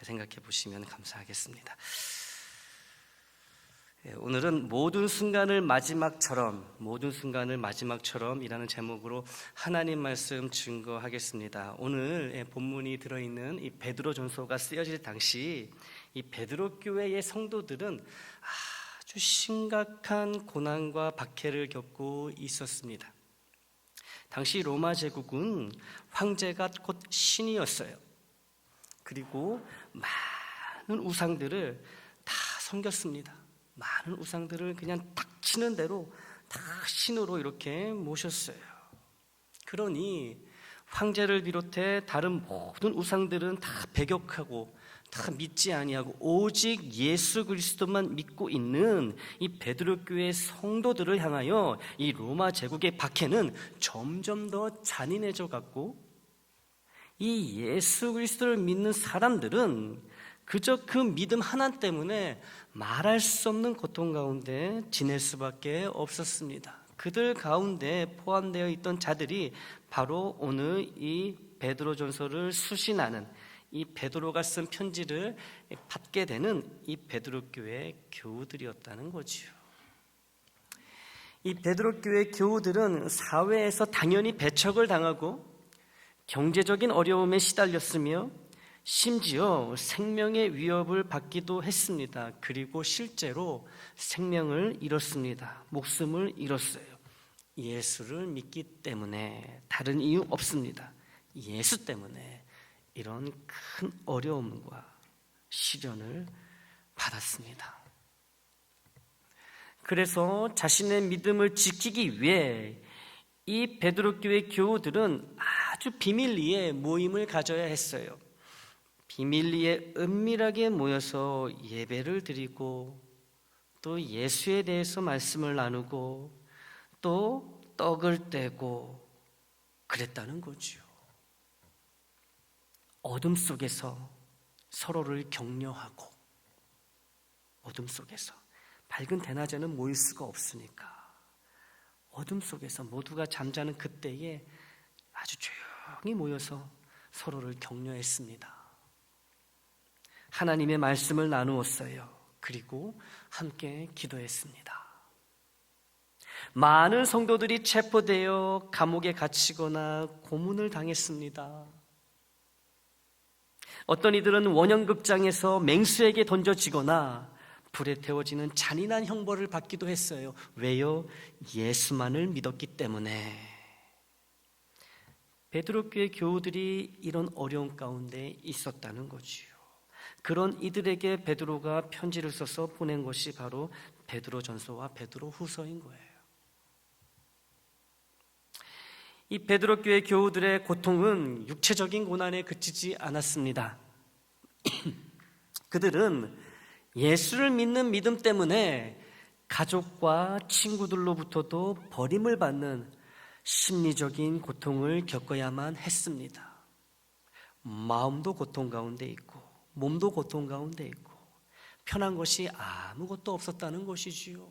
생각해 보시면 감사하겠습니다. 오늘은 모든 순간을 마지막처럼 이라는 제목으로 하나님 말씀 증거하겠습니다. 오늘 본문이 들어있는 이 베드로전서가 쓰여질 당시 이 베드로 교회의 성도들은 아주 심각한 고난과 박해를 겪고 있었습니다. 당시 로마 제국은 황제가 곧 신이었어요. 그리고 많은 우상들을 다 섬겼습니다. 많은 우상들을 그냥 닥치는 대로 다 신으로 이렇게 모셨어요. 그러니 황제를 비롯해 다른 모든 우상들은 다 배격하고 다 믿지 아니하고 오직 예수 그리스도만 믿고 있는 이 베드로 교회 성도들을 향하여 이 로마 제국의 박해는 점점 더 잔인해져 갔고, 이 예수 그리스도를 믿는 사람들은 그저 그 믿음 하나 때문에 말할 수 없는 고통 가운데 지낼 수밖에 없었습니다. 그들 가운데 포함되어 있던 자들이 바로 오늘 이 베드로전서를 수신하는, 이 베드로가 쓴 편지를 받게 되는 이 베드로 교회 교우들이었다는 거지요. 이 베드로 교회 교우들은 사회에서 당연히 배척을 당하고 경제적인 어려움에 시달렸으며 심지어 생명의 위협을 받기도 했습니다. 그리고 실제로 생명을 잃었습니다. 목숨을 잃었어요. 예수를 믿기 때문에, 다른 이유 없습니다. 예수 때문에 이런 큰 어려움과 시련을 받았습니다. 그래서 자신의 믿음을 지키기 위해 이 베드로 교회 교우들은 아주 비밀리에 모임을 가져야 했어요. 비밀리에 은밀하게 모여서 예배를 드리고 또 예수에 대해서 말씀을 나누고 또 떡을 떼고 그랬다는 거죠. 어둠 속에서 서로를 격려하고, 어둠 속에서 밝은 대낮에는 모일 수가 없으니까 어둠 속에서 모두가 잠자는 그때에 아주 조용히 모여서 서로를 격려했습니다. 하나님의 말씀을 나누었어요. 그리고 함께 기도했습니다. 많은 성도들이 체포되어 감옥에 갇히거나 고문을 당했습니다. 어떤 이들은 원형극장에서 맹수에게 던져지거나 불에 태워지는 잔인한 형벌을 받기도 했어요. 왜요? 예수만을 믿었기 때문에. 베드로 교회 교우들이 이런 어려움 가운데 있었다는 거지요. 그런 이들에게 베드로가 편지를 써서 보낸 것이 바로 베드로전서와 베드로후서인 거예요. 이 베드로 교회 교우들의 고통은 육체적인 고난에 그치지 않았습니다. 그들은 예수를 믿는 믿음 때문에 가족과 친구들로부터도 버림을 받는 심리적인 고통을 겪어야만 했습니다. 마음도 고통 가운데 있고 몸도 고통 가운데 있고 편한 것이 아무것도 없었다는 것이지요.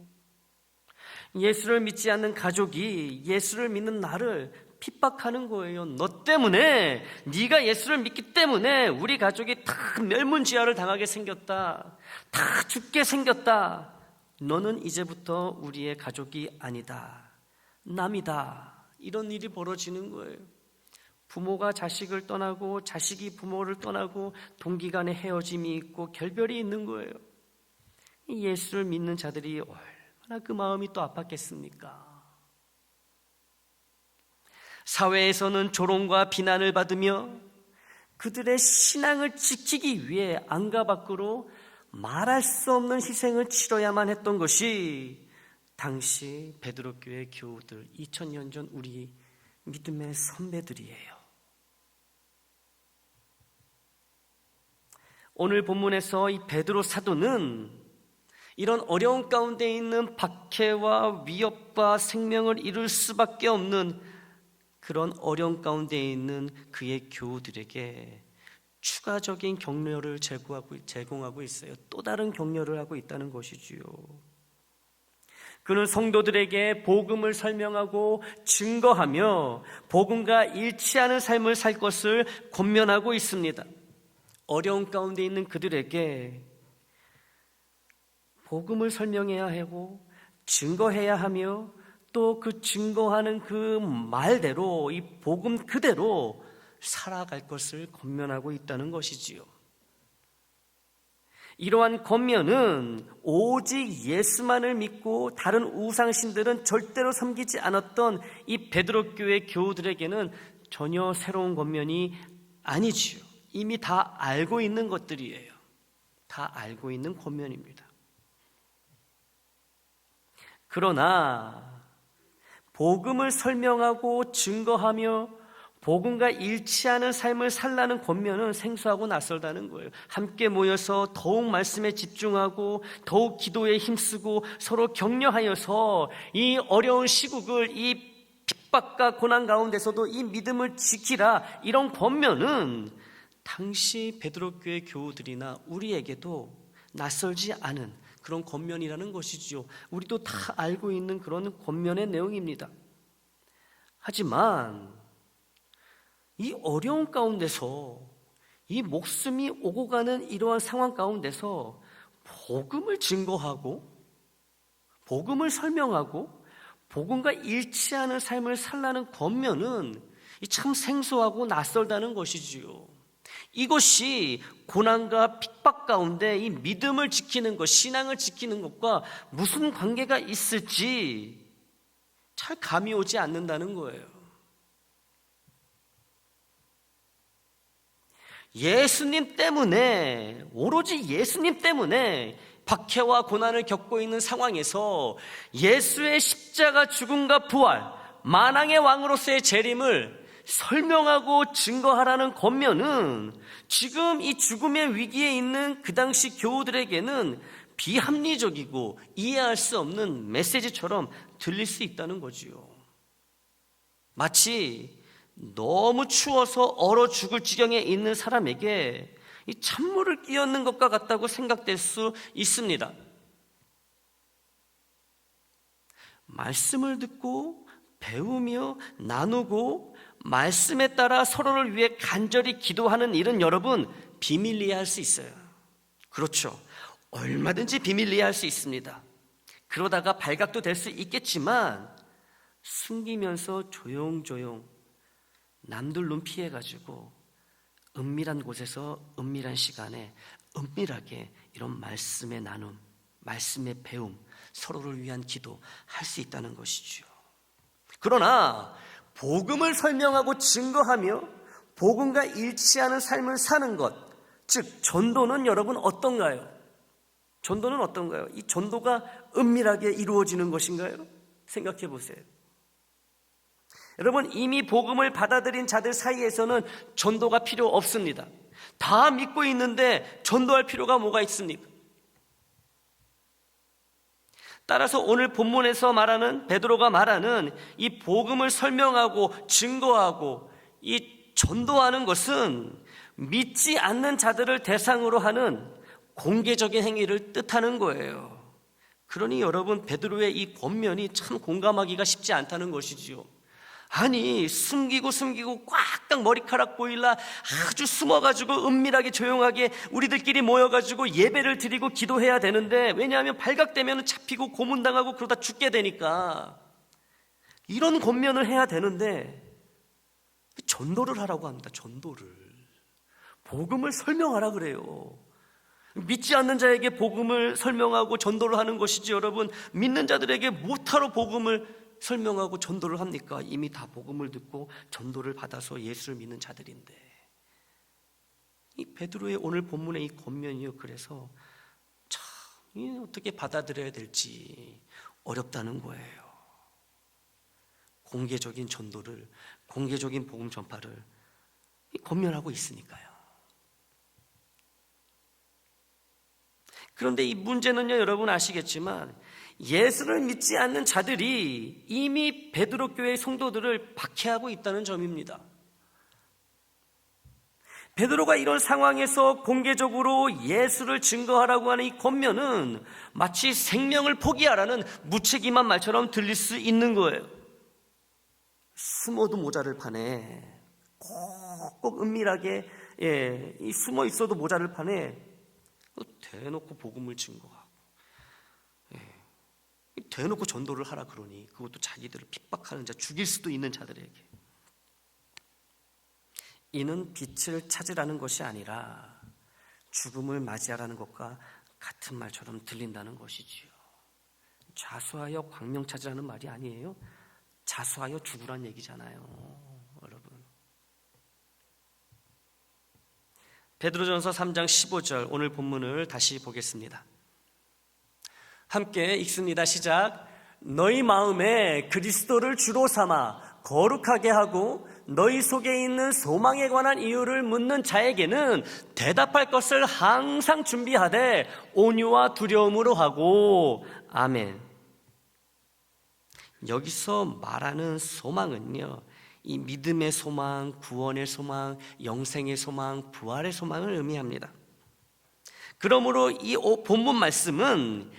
예수를 믿지 않는 가족이 예수를 믿는 나를 핍박하는 거예요. 너 때문에, 네가 예수를 믿기 때문에 우리 가족이 다 멸문지하를 당하게 생겼다. 다 죽게 생겼다. 너는 이제부터 우리의 가족이 아니다. 남이다. 이런 일이 벌어지는 거예요. 부모가 자식을 떠나고 자식이 부모를 떠나고 동기간의 헤어짐이 있고 결별이 있는 거예요. 예수를 믿는 자들이 얼마나 그 마음이 또 아팠겠습니까? 사회에서는 조롱과 비난을 받으며 그들의 신앙을 지키기 위해 안가 밖으로 말할 수 없는 희생을 치러야만 했던 것이 당시 베드로 교회 교우들, 2000년 전 우리 믿음의 선배들이에요. 오늘 본문에서 이 베드로 사도는 이런 어려운 가운데 있는 박해와 위협과 생명을 잃을 수밖에 없는 그런 어려운 가운데 있는 그의 교우들에게 추가적인 격려를 제공하고 있어요. 또 다른 격려를 하고 있다는 것이지요. 그는 성도들에게 복음을 설명하고 증거하며 복음과 일치하는 삶을 살 것을 권면하고 있습니다. 어려운 가운데 있는 그들에게 복음을 설명해야 하고 증거해야 하며 또 그 증거하는 그 말대로 이 복음 그대로 살아갈 것을 권면하고 있다는 것이지요. 이러한 권면은 오직 예수만을 믿고 다른 우상신들은 절대로 섬기지 않았던 이 베드로 교회 교우들에게는 전혀 새로운 권면이 아니지요. 이미 다 알고 있는 것들이에요. 다 알고 있는 권면입니다. 그러나 복음을 설명하고 증거하며 복음과 일치하는 삶을 살라는 권면은 생소하고 낯설다는 거예요. 함께 모여서 더욱 말씀에 집중하고 더욱 기도에 힘쓰고 서로 격려하여서 이 어려운 시국을 이 핍박과 고난 가운데서도 이 믿음을 지키라, 이런 권면은 당시 베드로 교회 교우들이나 우리에게도 낯설지 않은 그런 권면이라는 것이지요. 우리도 다 알고 있는 그런 권면의 내용입니다. 하지만 이 어려운 가운데서 이 목숨이 오고 가는 이러한 상황 가운데서 복음을 증거하고 복음을 설명하고 복음과 일치하는 삶을 살라는 권면은 참 생소하고 낯설다는 것이지요. 이것이 고난과 핍박 가운데 이 믿음을 지키는 것, 신앙을 지키는 것과 무슨 관계가 있을지 잘 감이 오지 않는다는 거예요. 예수님 때문에, 오로지 예수님 때문에 박해와 고난을 겪고 있는 상황에서 예수의 십자가 죽음과 부활, 만왕의 왕으로서의 재림을 설명하고 증거하라는 권면은 지금 이 죽음의 위기에 있는 그 당시 교우들에게는 비합리적이고 이해할 수 없는 메시지처럼 들릴 수 있다는 거지요. 마치 너무 추워서 얼어 죽을 지경에 있는 사람에게 이 찬물을 끼얹는 것과 같다고 생각될 수 있습니다. 말씀을 듣고 배우며 나누고 말씀에 따라 서로를 위해 간절히 기도하는 일은 여러분 비밀리에 할 수 있어요. 그렇죠. 얼마든지 비밀리에 할 수 있습니다. 그러다가 발각도 될 수 있겠지만 숨기면서 조용조용 남들 눈 피해가지고 은밀한 곳에서 은밀한 시간에 은밀하게 이런 말씀의 나눔, 말씀의 배움, 서로를 위한 기도 할 수 있다는 것이죠. 그러나 복음을 설명하고 증거하며 복음과 일치하는 삶을 사는 것, 즉 전도는 여러분 어떤가요? 전도는 어떤가요? 이 전도가 은밀하게 이루어지는 것인가요? 생각해 보세요. 여러분, 이미 복음을 받아들인 자들 사이에서는 전도가 필요 없습니다. 다 믿고 있는데 전도할 필요가 뭐가 있습니까? 따라서 오늘 본문에서 말하는, 베드로가 말하는 이 복음을 설명하고 증거하고 이 전도하는 것은 믿지 않는 자들을 대상으로 하는 공개적인 행위를 뜻하는 거예요. 그러니 여러분, 베드로의 이 권면이 참 공감하기가 쉽지 않다는 것이지요. 아니, 숨기고 꽉딱 머리카락 보일라 아주 숨어가지고 은밀하게 조용하게 우리들끼리 모여가지고 예배를 드리고 기도해야 되는데, 왜냐하면 발각되면 잡히고 고문당하고 그러다 죽게 되니까 이런 권면을 해야 되는데 전도를 하라고 합니다. 전도를, 복음을 설명하라 그래요. 믿지 않는 자에게 복음을 설명하고 전도를 하는 것이지, 여러분 믿는 자들에게 무엇하러 복음을 설명하고 전도를 합니까? 이미 다 복음을 듣고 전도를 받아서 예수를 믿는 자들인데. 이 베드로의 오늘 본문의 이 권면이요, 그래서 참 어떻게 받아들여야 될지 어렵다는 거예요. 공개적인 전도를, 공개적인 복음 전파를 권면하고 있으니까요. 그런데 이 문제는요, 여러분 아시겠지만 예수를 믿지 않는 자들이 이미 베드로 교회의 성도들을 박해하고 있다는 점입니다. 베드로가 이런 상황에서 공개적으로 예수를 증거하라고 하는 이 권면은 마치 생명을 포기하라는 무책임한 말처럼 들릴 수 있는 거예요. 숨어도 모자를 파네. 꼭 은밀하게 이 숨어 있어도 모자를 파네. 대놓고 복음을 증거하고, 대놓고 전도를 하라 그러니 그것도 자기들을 핍박하는 자, 죽일 수도 있는 자들에게. 이는 빛을 찾으라는 것이 아니라 죽음을 맞이하라는 것과 같은 말처럼 들린다는 것이지요. 자수하여 광명 찾으라는 말이 아니에요. 자수하여 죽으란 얘기잖아요, 여러분. 베드로전서 3장 15절, 오늘 본문을 다시 보겠습니다. 함께 읽습니다. 시작. 너희 마음에 그리스도를 주로 삼아 거룩하게 하고 너희 속에 있는 소망에 관한 이유를 묻는 자에게는 대답할 것을 항상 준비하되 온유와 두려움으로 하고. 아멘. 여기서 말하는 소망은요, 이 믿음의 소망, 구원의 소망, 영생의 소망, 부활의 소망을 의미합니다. 그러므로 이 본문 말씀은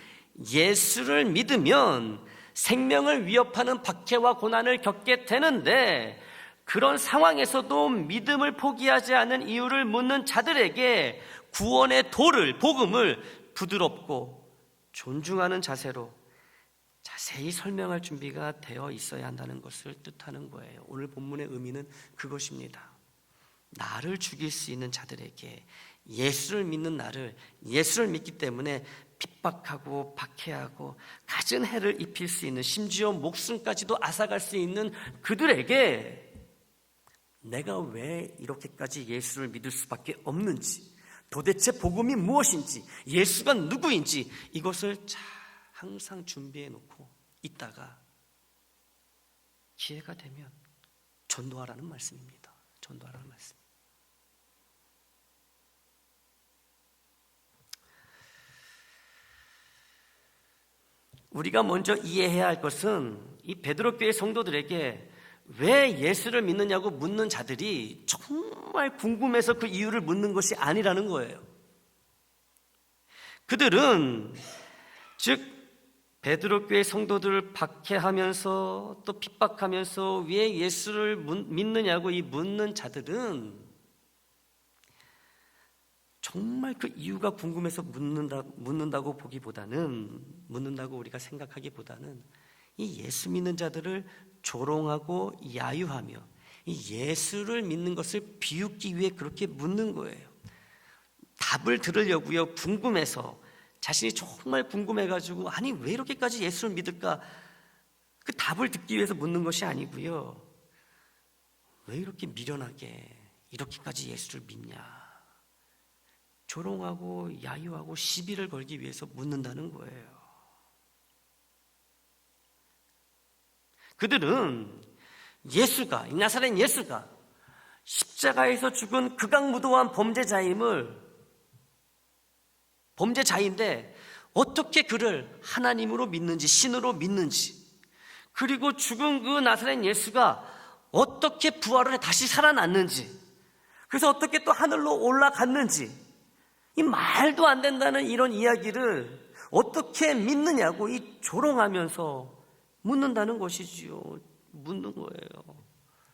예수를 믿으면 생명을 위협하는 박해와 고난을 겪게 되는데, 그런 상황에서도 믿음을 포기하지 않는 이유를 묻는 자들에게 구원의 도를, 복음을 부드럽고 존중하는 자세로 자세히 설명할 준비가 되어 있어야 한다는 것을 뜻하는 거예요. 오늘 본문의 의미는 그것입니다. 나를 죽일 수 있는 자들에게, 예수를 믿는 나를, 예수를 믿기 때문에 핍박하고 박해하고 갖은 해를 입힐 수 있는, 심지어 목숨까지도 앗아갈 수 있는 그들에게 내가 왜 이렇게까지 예수를 믿을 수밖에 없는지, 도대체 복음이 무엇인지, 예수가 누구인지, 이것을 항상 준비해 놓고 있다가 기회가 되면 전도하라는 말씀입니다. 전도하라는 말씀. 우리가 먼저 이해해야 할 것은 이 베드로 교회 성도들에게 왜 예수를 믿느냐고 묻는 자들이 정말 궁금해서 그 이유를 묻는 것이 아니라는 거예요. 그들은, 즉 베드로 교회 성도들을 박해하면서 또 핍박하면서 왜 예수를 믿느냐고 이 묻는 자들은 정말 그 이유가 궁금해서 묻는다고 보기보다는, 묻는다고 우리가 생각하기보다는 이 예수 믿는 자들을 조롱하고 야유하며 이 예수를 믿는 것을 비웃기 위해 그렇게 묻는 거예요. 답을 들으려고요. 궁금해서, 자신이 정말 궁금해가지고, 아니 왜 이렇게까지 예수를 믿을까, 그 답을 듣기 위해서 묻는 것이 아니고요. 왜 이렇게 미련하게 이렇게까지 예수를 믿냐, 조롱하고 야유하고 시비를 걸기 위해서 묻는다는 거예요. 그들은 예수가, 이 나사렛 예수가 십자가에서 죽은 극악무도한 범죄자인데 어떻게 그를 하나님으로 믿는지, 신으로 믿는지, 그리고 죽은 그 나사렛 예수가 어떻게 부활을 해 다시 살아났는지, 그래서 어떻게 또 하늘로 올라갔는지, 이 말도 안 된다는 이런 이야기를 어떻게 믿느냐고 이 조롱하면서 묻는다는 것이지요. 묻는 거예요.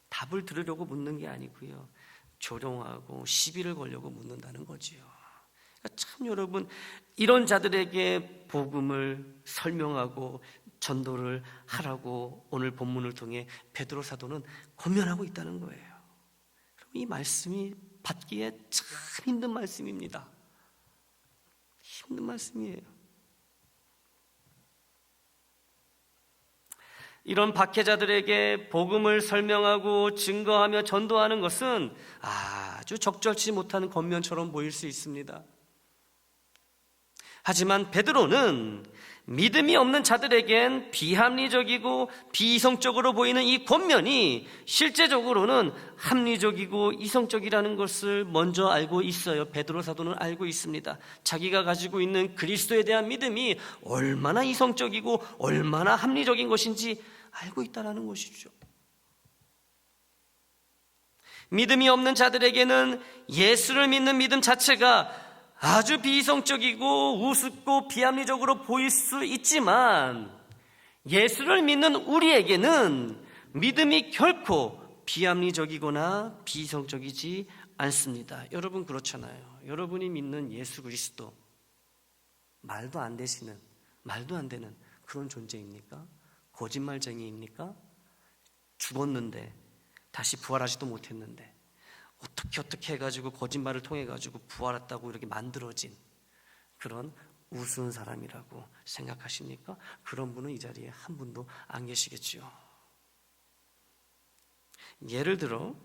답을 들으려고 묻는 게 아니고요. 조롱하고 시비를 걸려고 묻는다는 거지요. 그러니까 참 여러분, 이런 자들에게 복음을 설명하고 전도를 하라고 오늘 본문을 통해 베드로 사도는 권면하고 있다는 거예요. 이 말씀이 받기에 참 힘든 말씀입니다. 힘든 말씀이에요. 이런 박해자들에게 복음을 설명하고 증거하며 전도하는 것은 아주 적절치 못한 권면처럼 보일 수 있습니다. 하지만 베드로는 믿음이 없는 자들에겐 비합리적이고 비이성적으로 보이는 이 권면이 실제적으로는 합리적이고 이성적이라는 것을 먼저 알고 있어요. 베드로 사도는 알고 있습니다. 자기가 가지고 있는 그리스도에 대한 믿음이 얼마나 이성적이고 얼마나 합리적인 것인지 알고 있다는 것이죠. 믿음이 없는 자들에게는 예수를 믿는 믿음 자체가 아주 비이성적이고 우습고 비합리적으로 보일 수 있지만, 예수를 믿는 우리에게는 믿음이 결코 비합리적이거나 비이성적이지 않습니다. 여러분 그렇잖아요. 여러분이 믿는 예수 그리스도 말도 안 되는 그런 존재입니까? 거짓말쟁이입니까? 죽었는데 다시 부활하지도 못했는데 어떻게 해가지고 거짓말을 통해가지고 부활했다고 이렇게 만들어진 그런 우스운 사람이라고 생각하십니까? 그런 분은 이 자리에 한 분도 안 계시겠지요. 예를 들어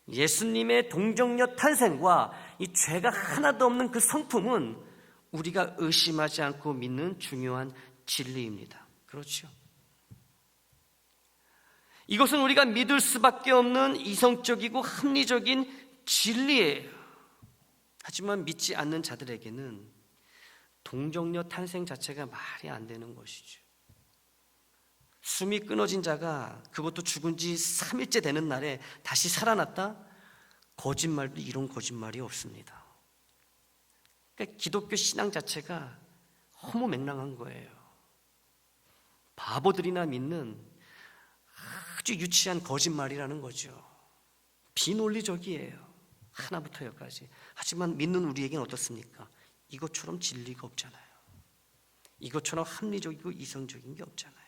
예수님의 동정녀 탄생과 이 죄가 하나도 없는 그 성품은 우리가 의심하지 않고 믿는 중요한 진리입니다. 그렇죠? 이것은 우리가 믿을 수밖에 없는 이성적이고 합리적인 진리예요. 하지만 믿지 않는 자들에게는 동정녀 탄생 자체가 말이 안 되는 것이죠. 숨이 끊어진 자가 그것도 죽은 지 3일째 되는 날에 다시 살아났다? 거짓말도 이런 거짓말이 없습니다. 그러니까 기독교 신앙 자체가 허무맹랑한 거예요. 바보들이나 믿는 아주 유치한 거짓말이라는 거죠. 비논리적이에요. 하나부터 열까지. 하지만 믿는 우리에게는 어떻습니까? 이것처럼 진리가 없잖아요. 이것처럼 합리적이고 이성적인 게 없잖아요.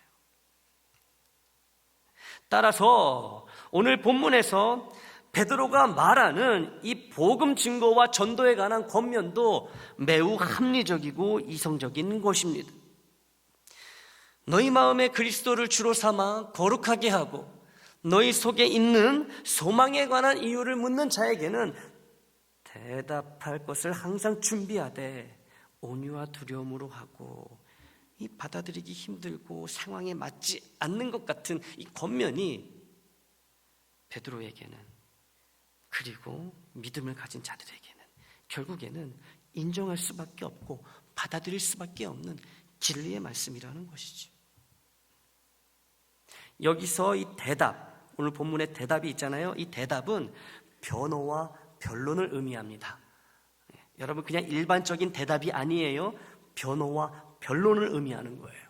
따라서 오늘 본문에서 베드로가 말하는 이 복음 증거와 전도에 관한 권면도 매우 합리적이고 이성적인 것입니다. 너희 마음에 그리스도를 주로 삼아 거룩하게 하고 너희 속에 있는 소망에 관한 이유를 묻는 자에게는 대답할 것을 항상 준비하되 온유와 두려움으로 하고, 이 받아들이기 힘들고 상황에 맞지 않는 것 같은 이 권면이 베드로에게는, 그리고 믿음을 가진 자들에게는 결국에는 인정할 수밖에 없고 받아들일 수밖에 없는 진리의 말씀이라는 것이죠. 여기서 이 대답, 오늘 본문에 대답이 있잖아요. 이 대답은 변호와 변론을 의미합니다. 여러분, 그냥 일반적인 대답이 아니에요. 변호와 변론을 의미하는 거예요.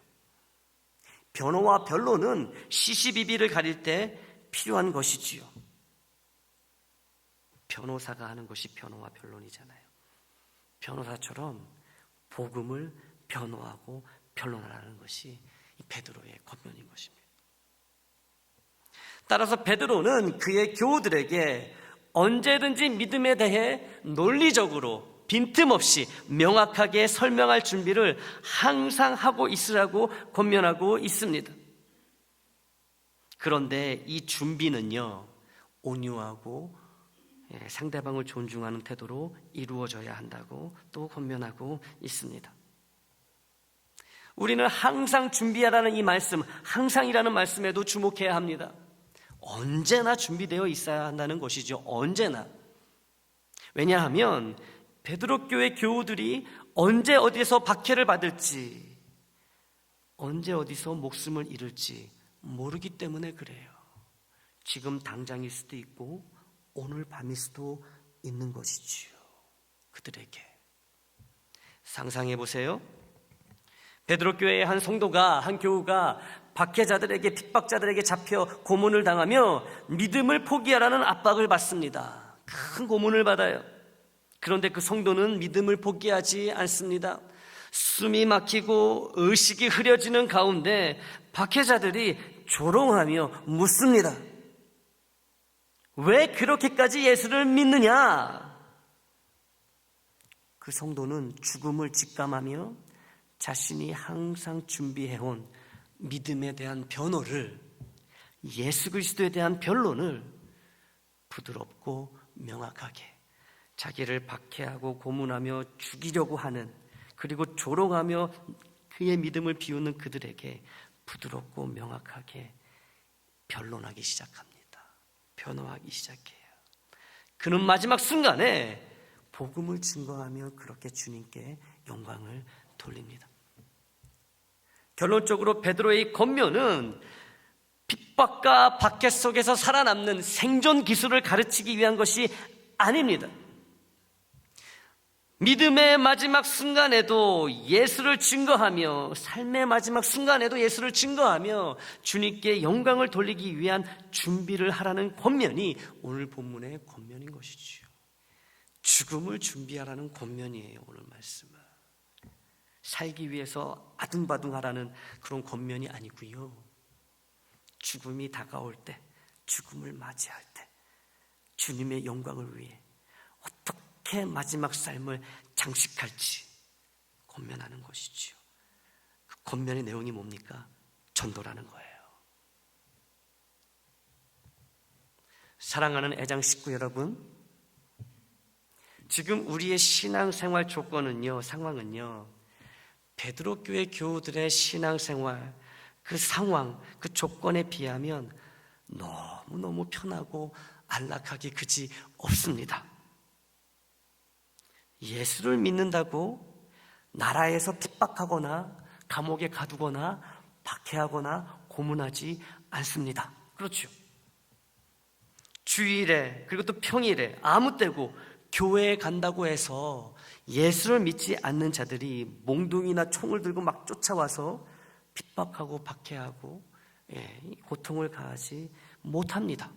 변호와 변론은 시시비비를 가릴 때 필요한 것이지요. 변호사가 하는 것이 변호와 변론이잖아요. 변호사처럼 복음을 변호하고 변론하라는 것이 이 베드로의 권면인 것입니다. 따라서 베드로는 그의 교우들에게 언제든지 믿음에 대해 논리적으로 빈틈없이 명확하게 설명할 준비를 항상 하고 있으라고 권면하고 있습니다. 그런데 이 준비는요, 온유하고 상대방을 존중하는 태도로 이루어져야 한다고 또 권면하고 있습니다. 우리는 항상 준비하라는 이 말씀, 항상이라는 말씀에도 주목해야 합니다. 언제나 준비되어 있어야 한다는 것이죠. 언제나. 왜냐하면 베드로 교회 교우들이 언제 어디서 박해를 받을지, 언제 어디서 목숨을 잃을지 모르기 때문에 그래요. 지금 당장일 수도 있고 오늘 밤일 수도 있는 것이지요. 그들에게. 상상해 보세요. 베드로 교회의 한 성도가, 한 교우가 박해자들에게, 핍박자들에게 잡혀 고문을 당하며 믿음을 포기하라는 압박을 받습니다. 큰 고문을 받아요. 그런데 그 성도는 믿음을 포기하지 않습니다. 숨이 막히고 의식이 흐려지는 가운데 박해자들이 조롱하며 묻습니다. 왜 그렇게까지 예수를 믿느냐? 그 성도는 죽음을 직감하며 자신이 항상 준비해온 믿음에 대한 변호를, 예수 그리스도에 대한 변론을 부드럽고 명확하게, 자기를 박해하고 고문하며 죽이려고 하는, 그리고 조롱하며 그의 믿음을 비우는 그들에게 부드럽고 명확하게 변론하기 시작합니다. 변호하기 시작해요. 그는 마지막 순간에 복음을 증거하며 그렇게 주님께 영광을 돌립니다. 결론적으로 베드로의 권면은 핍박과 박해 속에서 살아남는 생존 기술을 가르치기 위한 것이 아닙니다. 믿음의 마지막 순간에도 예수를 증거하며, 삶의 마지막 순간에도 예수를 증거하며 주님께 영광을 돌리기 위한 준비를 하라는 권면이 오늘 본문의 권면인 것이지요. 죽음을 준비하라는 권면이에요. 오늘 말씀은 살기 위해서 아둥바둥하라는 그런 권면이 아니고요, 죽음이 다가올 때, 죽음을 맞이할 때 주님의 영광을 위해 어떻게 마지막 삶을 장식할지 권면하는 것이지요. 그 권면의 내용이 뭡니까? 전도라는 거예요. 사랑하는 애장 식구 여러분, 지금 우리의 신앙생활 조건은요, 상황은요, 베드로 교회 교우들의 신앙생활 그 상황, 그 조건에 비하면 너무너무 편하고 안락하기 그지 없습니다. 예수를 믿는다고 나라에서 핍박하거나 감옥에 가두거나 박해하거나 고문하지 않습니다. 그렇죠? 주일에, 그리고 또 평일에 아무 때고 교회에 간다고 해서 예수를 믿지 않는 자들이 몽둥이나 총을 들고 막 쫓아와서 핍박하고 박해하고 고통을 가하지 못합니다.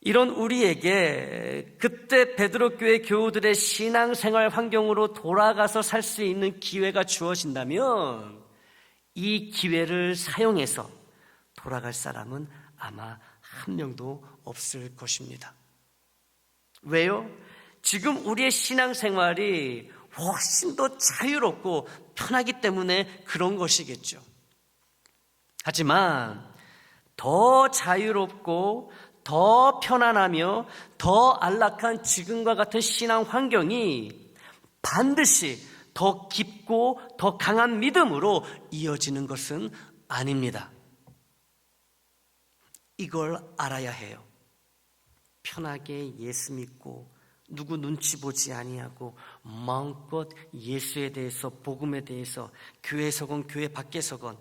이런 우리에게 그때 베드로 교회 교우들의 신앙생활 환경으로 돌아가서 살 수 있는 기회가 주어진다면 이 기회를 사용해서 돌아갈 사람은 아마 한 명도 없을 것입니다. 왜요? 지금 우리의 신앙생활이 훨씬 더 자유롭고 편하기 때문에 그런 것이겠죠. 하지만 더 자유롭고 더 편안하며 더 안락한 지금과 같은 신앙 환경이 반드시 더 깊고 더 강한 믿음으로 이어지는 것은 아닙니다. 이걸 알아야 해요. 편하게 예수 믿고 누구 눈치 보지 아니하고 마음껏 예수에 대해서, 복음에 대해서 교회서건 교회 밖에서건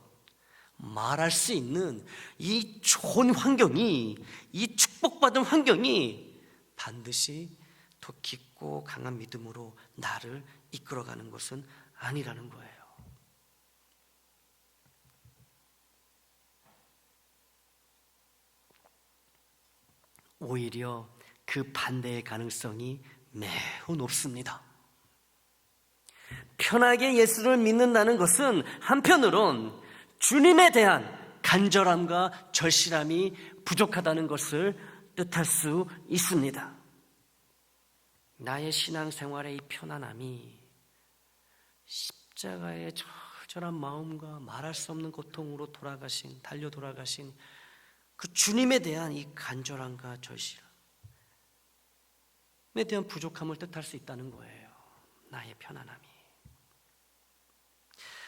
말할 수 있는 이 좋은 환경이, 이 축복받은 환경이 반드시 더 깊고 강한 믿음으로 나를 이끌어가는 것은 아니라는 거예요. 오히려 그 반대의 가능성이 매우 높습니다. 편하게 예수를 믿는다는 것은 한편으론 주님에 대한 간절함과 절실함이 부족하다는 것을 뜻할 수 있습니다. 나의 신앙생활의 이 편안함이 십자가의 절절한 마음과 말할 수 없는 고통으로 달려 돌아가신 그 주님에 대한 이 간절함과 절실함에 대한 부족함을 뜻할 수 있다는 거예요. 나의 편안함이.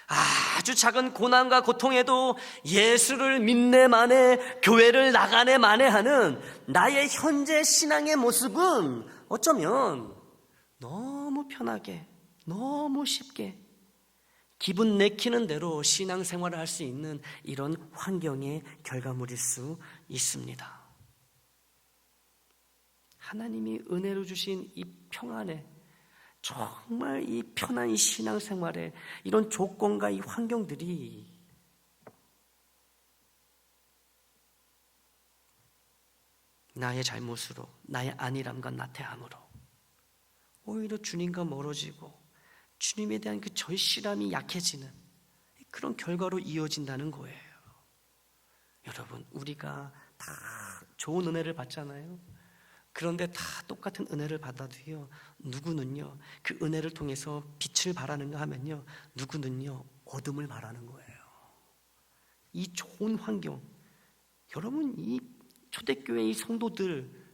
아주 작은 고난과 고통에도 예수를 믿네 마네, 교회를 나가네 마네 하는 나의 현재 신앙의 모습은 어쩌면 너무 편하게, 너무 쉽게 기분 내키는 대로 신앙생활을 할 수 있는 이런 환경의 결과물일 수 있습니다. 하나님이 은혜로 주신 이 평안에, 정말 이 편한 이 신앙생활에 이런 조건과 이 환경들이 나의 잘못으로, 나의 안일함과 나태함으로 오히려 주님과 멀어지고 주님에 대한 그 절실함이 약해지는 그런 결과로 이어진다는 거예요. 여러분, 우리가 다 좋은 은혜를 받잖아요. 그런데 다 똑같은 은혜를 받아도요, 누구는요 그 은혜를 통해서 빛을 발하는가 하면요, 누구는요 어둠을 발하는 거예요. 이 좋은 환경, 여러분, 이 초대교회 이 성도들,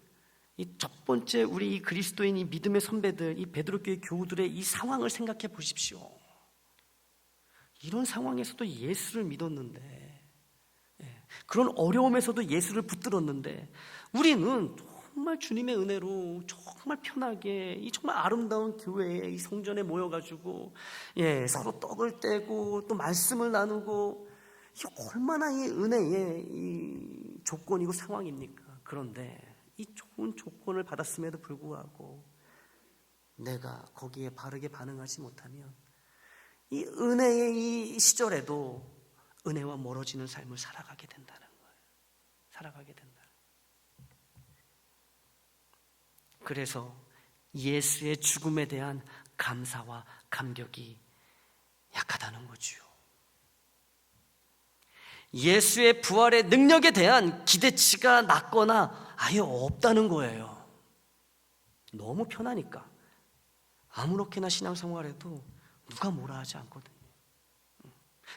이 첫 번째 우리 이 그리스도인 이 믿음의 선배들, 이 베드로교회 교우들의 이 상황을 생각해 보십시오. 이런 상황에서도 예수를 믿었는데, 그런 어려움에서도 예수를 붙들었는데, 우리는 정말 주님의 은혜로 정말 편하게 이 정말 아름다운 교회에 이 성전에 모여가지고 서로 떡을 떼고 또 말씀을 나누고, 이게 얼마나 이 은혜의 이 조건이고 상황입니까? 그런데 이 좋은 조건을 받았음에도 불구하고 내가 거기에 바르게 반응하지 못하면 이 은혜의 이 시절에도 은혜와 멀어지는 삶을 살아가게 된다는 거예요. 살아가게 된다. 그래서 예수의 죽음에 대한 감사와 감격이 약하다는 거죠. 예수의 부활의 능력에 대한 기대치가 낮거나 아예 없다는 거예요. 너무 편하니까 아무렇게나 신앙생활해도 누가 뭐라 하지 않거든요.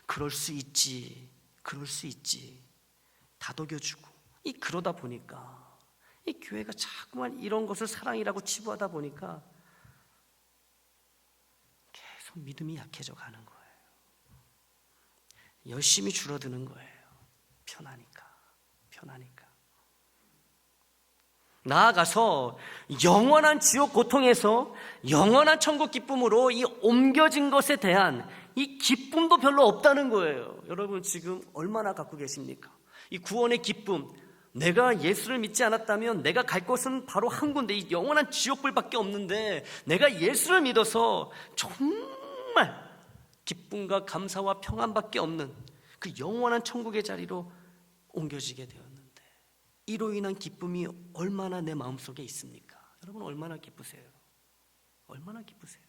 그럴 수 있지, 그럴 수 있지 다독여주고 그러다 보니까 이 교회가 자꾸만 이런 것을 사랑이라고 치부하다 보니까 계속 믿음이 약해져 가는 거예요. 열심히 줄어드는 거예요. 편하니까. 나아가서 영원한 지옥 고통에서 영원한 천국 기쁨으로 이 옮겨진 것에 대한 이 기쁨도 별로 없다는 거예요. 여러분 지금 얼마나 갖고 계십니까? 이 구원의 기쁨, 내가 예수를 믿지 않았다면 내가 갈 곳은 바로 한 군데, 이 영원한 지옥불밖에 없는데 내가 예수를 믿어서 정말 기쁨과 감사와 평안밖에 없는 그 영원한 천국의 자리로 옮겨지게 되었는데 이로 인한 기쁨이 얼마나 내 마음속에 있습니까? 여러분 얼마나 기쁘세요? 얼마나 기쁘세요?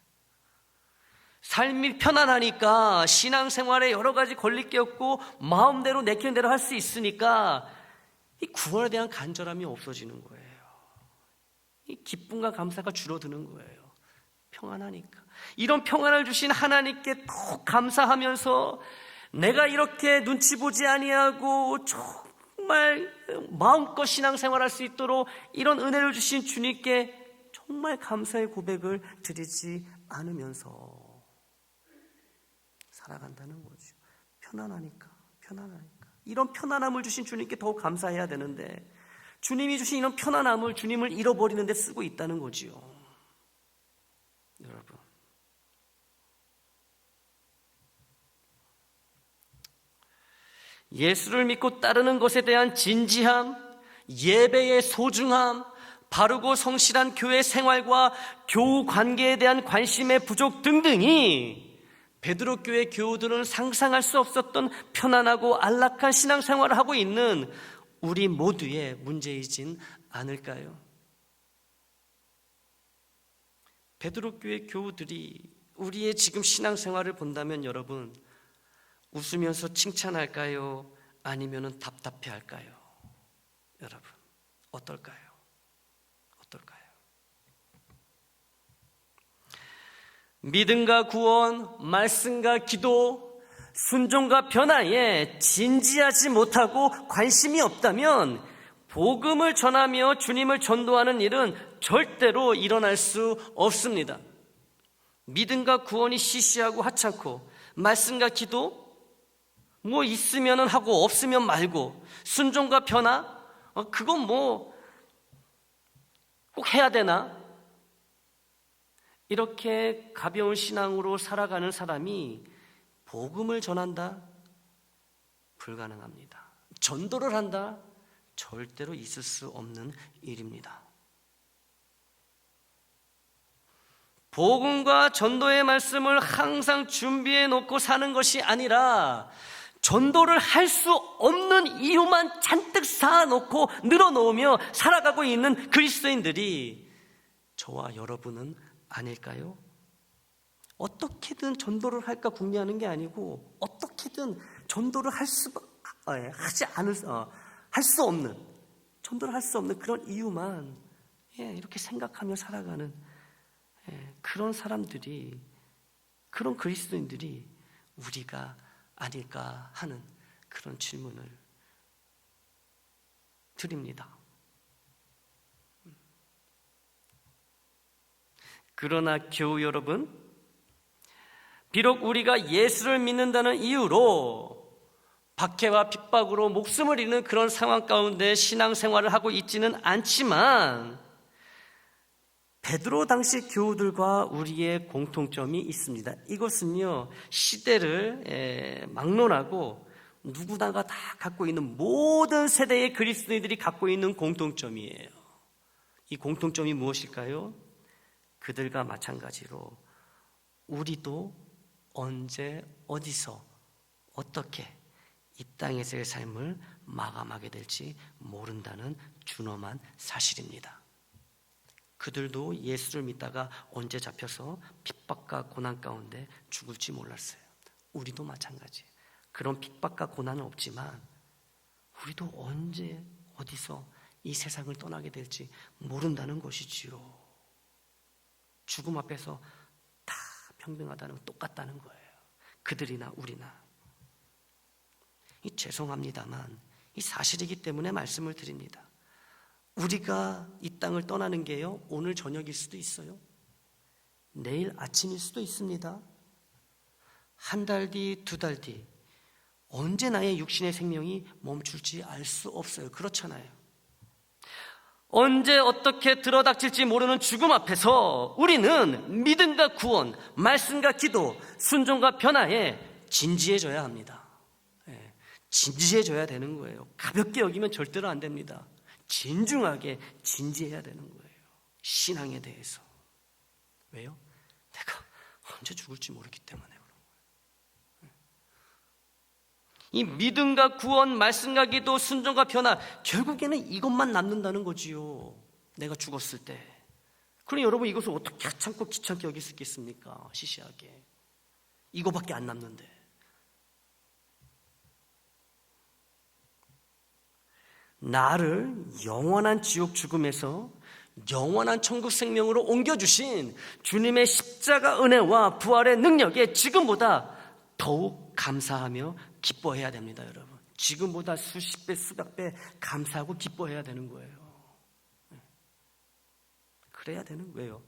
삶이 편안하니까 신앙생활에 여러 가지 걸릴 게 없고 마음대로 내키는 대로 할 수 있으니까 이 구원에 대한 간절함이 없어지는 거예요. 이 기쁨과 감사가 줄어드는 거예요. 평안하니까. 이런 평안을 주신 하나님께 더 감사하면서 내가 이렇게 눈치 보지 아니하고 정말 마음껏 신앙생활할 수 있도록 이런 은혜를 주신 주님께 정말 감사의 고백을 드리지 않으면서 살아간다는 거죠. 편안하니까. 이런 편안함을 주신 주님께 더욱 감사해야 되는데 주님이 주신 이런 편안함을 주님을 잃어버리는 데 쓰고 있다는 거지요. 여러분 예수를 믿고 따르는 것에 대한 진지함, 예배의 소중함, 바르고 성실한 교회 생활과 교우 관계에 대한 관심의 부족 등등이 베드로 교회 교우들은 상상할 수 없었던 편안하고 안락한 신앙생활을 하고 있는 우리 모두의 문제이진 않을까요? 베드로 교회 교우들이 우리의 지금 신앙생활을 본다면 여러분 웃으면서 칭찬할까요? 아니면 답답해할까요? 여러분 어떨까요? 믿음과 구원, 말씀과 기도, 순종과 변화에 진지하지 못하고 관심이 없다면 복음을 전하며 주님을 전도하는 일은 절대로 일어날 수 없습니다. 믿음과 구원이 시시하고 하찮고 말씀과 기도 뭐 있으면 하고 없으면 말고 순종과 변화 그건 뭐 꼭 해야 되나? 이렇게 가벼운 신앙으로 살아가는 사람이 복음을 전한다? 불가능합니다. 전도를 한다? 절대로 있을 수 없는 일입니다. 복음과 전도의 말씀을 항상 준비해 놓고 사는 것이 아니라 전도를 할 수 없는 이유만 잔뜩 쌓아놓고 늘어놓으며 살아가고 있는 그리스도인들이 저와 여러분은 아닐까요? 어떻게든 전도를 할까 궁리하는 게 아니고 어떻게든 전도를 할 수 없는 전도를 할 수 없는 그런 이유만 이렇게 생각하며 살아가는 그런 사람들이 그런 그리스도인들이 우리가 아닐까 하는 그런 질문을 드립니다. 그러나 교우 여러분, 비록 우리가 예수를 믿는다는 이유로 박해와 핍박으로 목숨을 잃는 그런 상황 가운데 신앙생활을 하고 있지는 않지만 베드로 당시 교우들과 우리의 공통점이 있습니다. 이것은요, 시대를 막론하고 누구나가 다 갖고 있는 모든 세대의 그리스도인들이 갖고 있는 공통점이에요. 이 공통점이 무엇일까요? 그들과 마찬가지로 우리도 언제 어디서 어떻게 이 땅에서의 삶을 마감하게 될지 모른다는 준엄한 사실입니다. 그들도 예수를 믿다가 언제 잡혀서 핍박과 고난 가운데 죽을지 몰랐어요. 우리도 마찬가지예요. 그런 핍박과 고난은 없지만 우리도 언제 어디서 이 세상을 떠나게 될지 모른다는 것이지요. 죽음 앞에서 다 평등하다는 똑같다는 거예요. 그들이나 우리나. 죄송합니다만 이 사실이기 때문에 말씀을 드립니다. 우리가 이 땅을 떠나는 게요, 오늘 저녁일 수도 있어요. 내일 아침일 수도 있습니다. 한 달 뒤, 두 달 뒤, 언제 나의 육신의 생명이 멈출지 알 수 없어요. 그렇잖아요. 언제 어떻게 들어닥칠지 모르는 죽음 앞에서 우리는 믿음과 구원, 말씀과 기도, 순종과 변화에 진지해져야 합니다. 진지해져야 되는 거예요. 가볍게 여기면 절대로 안 됩니다. 진중하게 진지해야 되는 거예요. 신앙에 대해서. 왜요? 내가 언제 죽을지 모르기 때문에 그런 거예요. 이 믿음과 구원, 말씀과 기도, 순종과 변화, 결국에는 이것만 남는다는 거지요. 내가 죽었을 때. 그럼 여러분 이것을 어떻게 하찮고 귀찮게 여길 수 있겠습니까? 시시하게. 이거밖에 안 남는데. 나를 영원한 지옥 죽음에서 영원한 천국 생명으로 옮겨주신 주님의 십자가 은혜와 부활의 능력에 지금보다 더욱 감사하며 기뻐해야 됩니다, 여러분. 지금보다 수십 배, 수백 배 감사하고 기뻐해야 되는 거예요. 그래야 되는 거예요.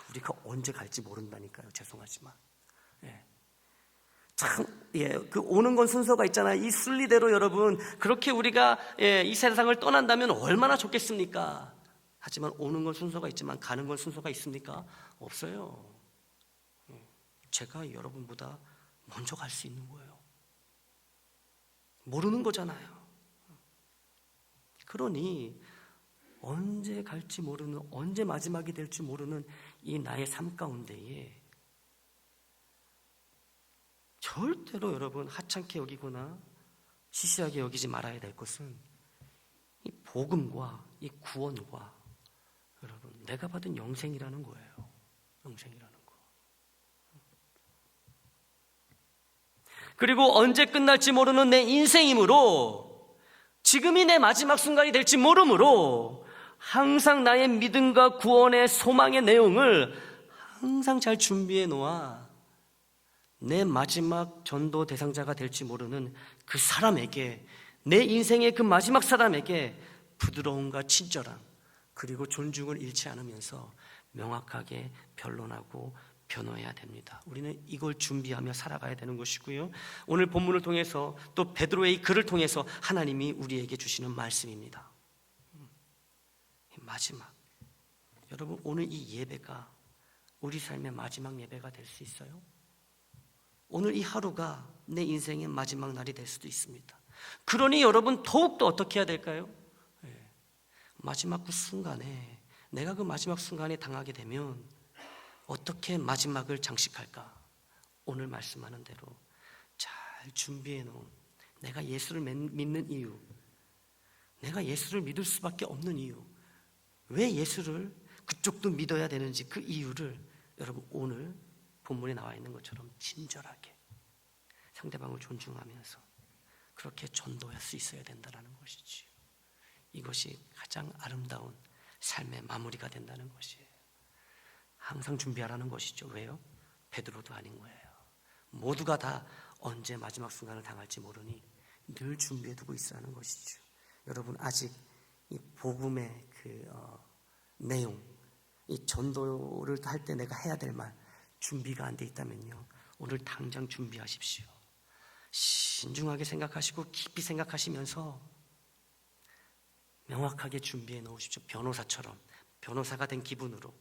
우리가 언제 갈지 모른다니까요. 죄송하지만. 참, 그 오는 건 순서가 있잖아요. 이 순리대로 여러분, 그렇게 우리가 이 세상을 떠난다면 얼마나 좋겠습니까? 하지만 오는 건 순서가 있지만 가는 건 순서가 있습니까? 없어요. 제가 여러분보다 먼저 갈 수 있는 거예요. 모르는 거잖아요. 그러니 언제 갈지 모르는, 언제 마지막이 될지 모르는 이 나의 삶 가운데에 절대로 여러분 하찮게 여기거나 시시하게 여기지 말아야 될 것은 이 복음과 이 구원과 여러분 내가 받은 영생이라는 거예요. 영생이라는 거. 그리고 언제 끝날지 모르는 내 인생이므로 지금이 내 마지막 순간이 될지 모르므로 항상 나의 믿음과 구원의 소망의 내용을 항상 잘 준비해 놓아 내 마지막 전도 대상자가 될지 모르는 그 사람에게, 내 인생의 그 마지막 사람에게 부드러움과 친절함 그리고 존중을 잃지 않으면서 명확하게 변론하고 변호해야 됩니다. 우리는 이걸 준비하며 살아가야 되는 것이고요. 오늘 본문을 통해서 또 베드로의 이 글을 통해서 하나님이 우리에게 주시는 말씀입니다. 마지막, 여러분 오늘 이 예배가 우리 삶의 마지막 예배가 될 수 있어요? 오늘 이 하루가 내 인생의 마지막 날이 될 수도 있습니다. 그러니 여러분 더욱더 어떻게 해야 될까요? 마지막 그 순간에, 내가 그 마지막 순간에 당하게 되면 어떻게 마지막을 장식할까? 오늘 말씀하는 대로 잘 준비해 놓은, 내가 예수를 믿는 이유, 내가 예수를 믿을 수밖에 없는 이유, 왜 예수를 그쪽도 믿어야 되는지 그 이유를 여러분 오늘 본문에 나와 있는 것처럼 친절하게 상대방을 존중하면서 그렇게 전도할 수 있어야 된다는 것이지요. 이것이 가장 아름다운 삶의 마무리가 된다는 것이에요. 항상 준비하라는 것이죠. 왜요? 베드로도 아닌 거예요. 모두가 다 언제 마지막 순간을 당할지 모르니 늘 준비해두고 있으라는 것이죠. 여러분 아직 이 복음의 내용, 이 전도를 할 때 내가 해야 될 말 준비가 안 돼 있다면요, 오늘 당장 준비하십시오. 신중하게 생각하시고 깊이 생각하시면서 명확하게 준비해 놓으십시오. 변호사처럼, 변호사가 된 기분으로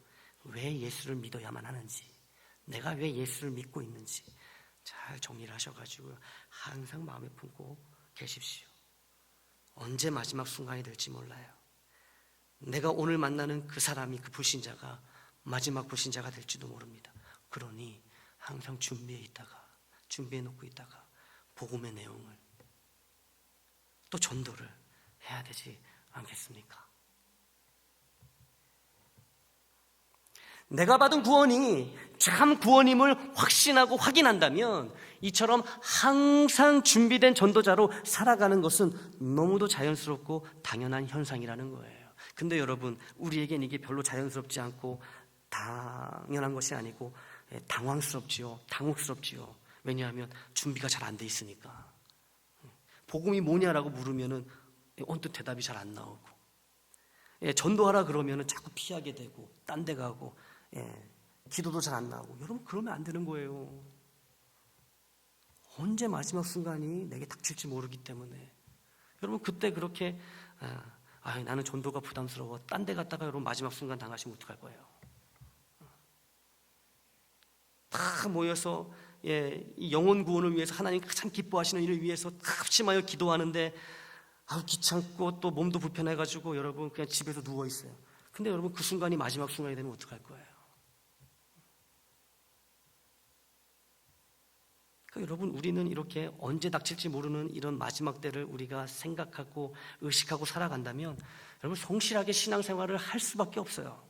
왜 예수를 믿어야만 하는지, 내가 왜 예수를 믿고 있는지 잘 정리를 하셔가지고 항상 마음에 품고 계십시오. 언제 마지막 순간이 될지 몰라요. 내가 오늘 만나는 그 사람이, 그 불신자가 마지막 불신자가 될지도 모릅니다. 그러니 항상 준비해 놓고 있다가 복음의 내용을 또 전도를 해야 되지 않겠습니까? 내가 받은 구원이 참 구원임을 확신하고 확인한다면 이처럼 항상 준비된 전도자로 살아가는 것은 너무도 자연스럽고 당연한 현상이라는 거예요. 근데 여러분, 우리에겐 이게 별로 자연스럽지 않고 당연한 것이 아니고 당황스럽지요, 당혹스럽지요. 왜냐하면 준비가 잘 안 돼 있으니까. 복음이 뭐냐라고 물으면은 언뜻 대답이 잘 안 나오고, 전도하라 그러면은 자꾸 피하게 되고 딴 데 가고, 기도도 잘 안 나오고. 여러분, 그러면 안 되는 거예요. 언제 마지막 순간이 내게 닥칠지 모르기 때문에. 여러분, 그때 그렇게 나는 전도가 부담스러워, 딴 데 갔다가 여러분 마지막 순간 당하시면 어떡할 거예요? 다 모여서 이 영혼 구원을 위해서, 하나님 가장 기뻐하시는 일을 위해서 다 합심하여 기도하는데 귀찮고 또 몸도 불편해가지고 여러분 그냥 집에서 누워 있어요. 근데 여러분, 그 순간이 마지막 순간이 되면 어떡할 거예요? 그러니까 여러분, 우리는 이렇게 언제 닥칠지 모르는 이런 마지막 때를 우리가 생각하고 의식하고 살아간다면 여러분, 성실하게 신앙생활을 할 수밖에 없어요.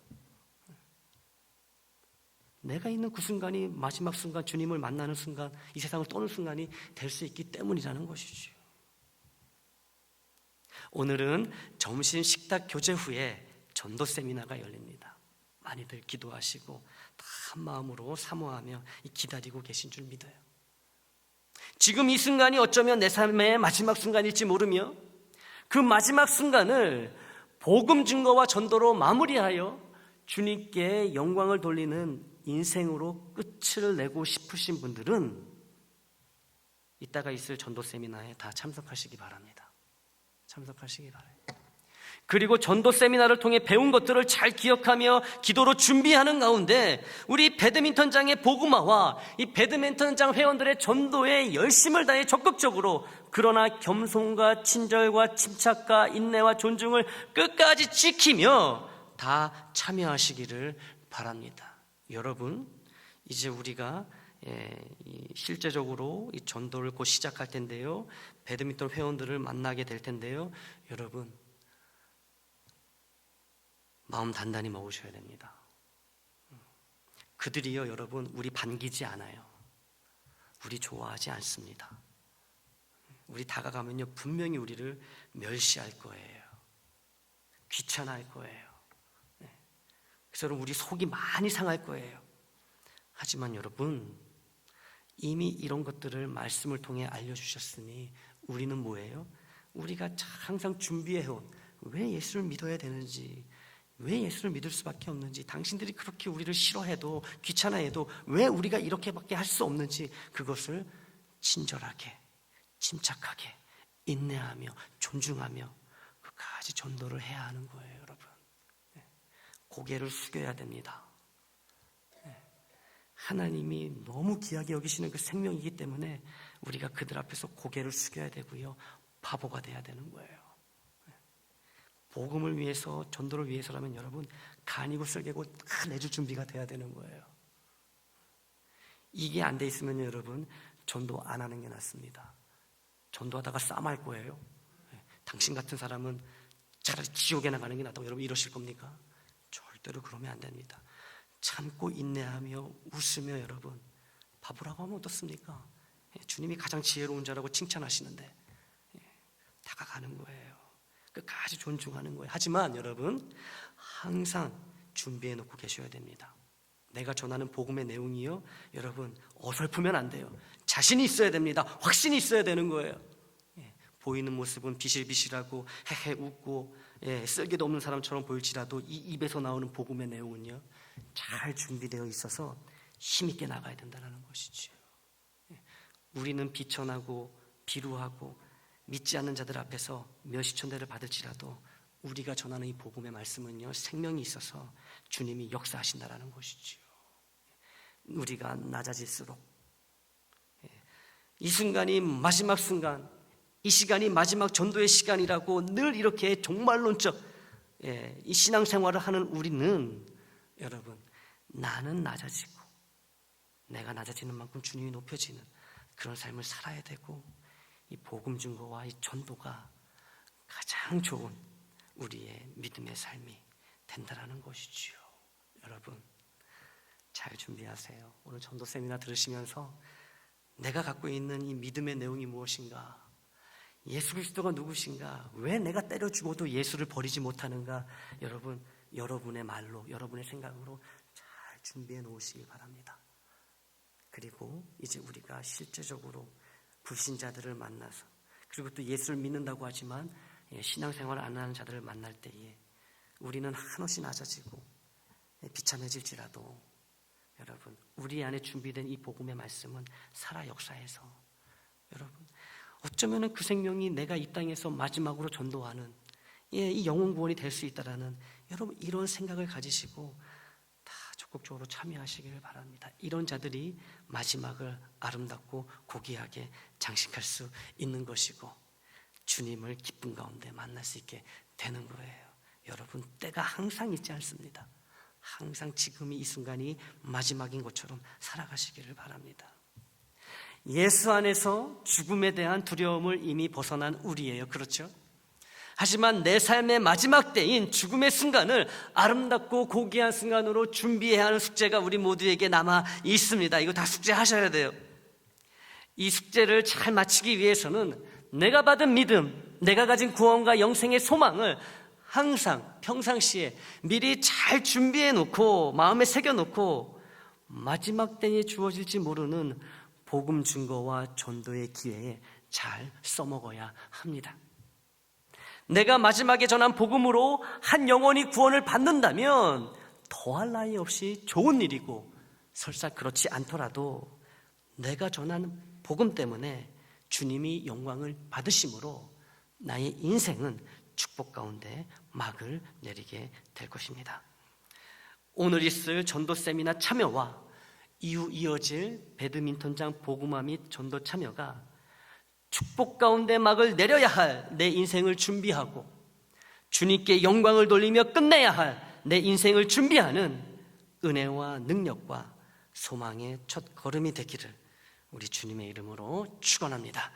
내가 있는 그 순간이 마지막 순간, 주님을 만나는 순간, 이 세상을 떠는 순간이 될 수 있기 때문이라는 것이죠. 오늘은 점심 식탁 교제 후에 전도 세미나가 열립니다. 많이들 기도하시고 다 한마음으로 사모하며 기다리고 계신 줄 믿어요. 지금 이 순간이 어쩌면 내 삶의 마지막 순간일지 모르며 그 마지막 순간을 복음 증거와 전도로 마무리하여 주님께 영광을 돌리는 인생으로 끝을 내고 싶으신 분들은 이따가 있을 전도 세미나에 다 참석하시기 바랍니다. 참석하시기 바랍니다. 그리고 전도 세미나를 통해 배운 것들을 잘 기억하며 기도로 준비하는 가운데 우리 배드민턴장의 복음화와 이 배드민턴장 회원들의 전도에 열심을 다해 적극적으로, 그러나 겸손과 친절과 침착과 인내와 존중을 끝까지 지키며 다 참여하시기를 바랍니다. 여러분, 이제 우리가 실제적으로 이 전도를 곧 시작할 텐데요, 배드민턴 회원들을 만나게 될 텐데요, 여러분 마음 단단히 먹으셔야 됩니다. 그들이요, 여러분, 우리 반기지 않아요. 우리 좋아하지 않습니다. 우리 다가가면요, 분명히 우리를 멸시할 거예요. 귀찮아할 거예요. 그래서 여러분, 우리 속이 많이 상할 거예요. 하지만 여러분, 이미 이런 것들을 말씀을 통해 알려주셨으니 우리는 뭐예요? 우리가 항상 준비해온, 왜 예수를 믿어야 되는지, 왜 예수를 믿을 수밖에 없는지, 당신들이 그렇게 우리를 싫어해도 귀찮아해도 왜 우리가 이렇게밖에 할 수 없는지, 그것을 친절하게, 침착하게, 인내하며 존중하며 끝까지 전도를 해야 하는 거예요. 여러분, 고개를 숙여야 됩니다. 하나님이 너무 귀하게 여기시는 그 생명이기 때문에 우리가 그들 앞에서 고개를 숙여야 되고요, 바보가 돼야 되는 거예요. 복음을 위해서, 전도를 위해서라면 여러분, 간이고 쓸개고 다 내줄 준비가 돼야 되는 거예요. 이게 안 돼 있으면 여러분, 전도 안 하는 게 낫습니다. 전도하다가 싸움할 거예요. 당신 같은 사람은 차라리 지옥에 나가는 게 낫다고 여러분 이러실 겁니까? 절대로 그러면 안 됩니다. 참고 인내하며 웃으며 여러분, 바보라고 하면 어떻습니까? 주님이 가장 지혜로운 자라고 칭찬하시는데 다가가는 거예요. 끝까지 존중하는 거예요. 하지만 여러분, 항상 준비해 놓고 계셔야 됩니다. 내가 전하는 복음의 내용이요, 여러분 어설프면 안 돼요. 자신이 있어야 됩니다. 확신이 있어야 되는 거예요. 보이는 모습은 비실비실하고 헤헤 웃고 쓸개도 없는 사람처럼 보일지라도 이 입에서 나오는 복음의 내용은요, 잘 준비되어 있어서 힘있게 나가야 된다는 것이죠. 우리는 비천하고 비루하고 믿지 않는 자들 앞에서 멸시천대를 받을지라도 우리가 전하는 이 복음의 말씀은요, 생명이 있어서 주님이 역사하신다라는 것이지요. 우리가 낮아질수록 이 순간이 마지막 순간, 이 시간이 마지막 전도의 시간이라고 늘 이렇게 종말론적 이 신앙생활을 하는 우리는 여러분, 나는 낮아지고 내가 낮아지는 만큼 주님이 높여지는 그런 삶을 살아야 되고, 이 복음 증거와 이 전도가 가장 좋은 우리의 믿음의 삶이 된다라는 것이지요. 여러분, 잘 준비하세요. 오늘 전도 세미나 들으시면서 내가 갖고 있는 이 믿음의 내용이 무엇인가, 예수 그리스도가 누구신가, 왜 내가 때려 죽어도 예수를 버리지 못하는가, 여러분, 여러분의 말로, 여러분의 생각으로 잘 준비해 놓으시기 바랍니다. 그리고 이제 우리가 실제적으로 불신자들을 만나서, 그리고 또 예수를 믿는다고 하지만 신앙생활을 안 하는 자들을 만날 때에 우리는 한없이 낮아지고 비참해질지라도 여러분, 우리 안에 준비된 이 복음의 말씀은 살아 역사해서 여러분, 어쩌면 그 생명이 내가 이 땅에서 마지막으로 전도하는 이 영혼 구원이 될 수 있다라는, 여러분, 이런 생각을 가지시고 다 적극적으로 참여하시기를 바랍니다. 이런 자들이 마지막을 아름답고 고귀하게 장식할 수 있는 것이고 주님을 기쁨 가운데 만날 수 있게 되는 거예요. 여러분, 때가 항상 있지 않습니다. 항상 지금이 이 순간이 마지막인 것처럼 살아가시기를 바랍니다. 예수 안에서 죽음에 대한 두려움을 이미 벗어난 우리예요. 그렇죠? 하지만 내 삶의 마지막 때인 죽음의 순간을 아름답고 고귀한 순간으로 준비해야 하는 숙제가 우리 모두에게 남아 있습니다. 이거 다 숙제하셔야 돼요. 이 숙제를 잘 마치기 위해서는 내가 받은 믿음, 내가 가진 구원과 영생의 소망을 항상 평상시에 미리 잘 준비해 놓고 마음에 새겨 놓고 마지막 때에 주어질지 모르는 복음 증거와 전도의 기회에 잘 써먹어야 합니다. 내가 마지막에 전한 복음으로 한 영혼이 구원을 받는다면 더할 나위 없이 좋은 일이고, 설사 그렇지 않더라도 내가 전한 복음 때문에 주님이 영광을 받으심으로 나의 인생은 축복 가운데 막을 내리게 될 것입니다. 오늘 있을 전도 세미나 참여와 이후 이어질 배드민턴장 복음화 및 전도 참여가 축복 가운데 막을 내려야 할 내 인생을 준비하고 주님께 영광을 돌리며 끝내야 할 내 인생을 준비하는 은혜와 능력과 소망의 첫 걸음이 되기를 우리 주님의 이름으로 축원합니다.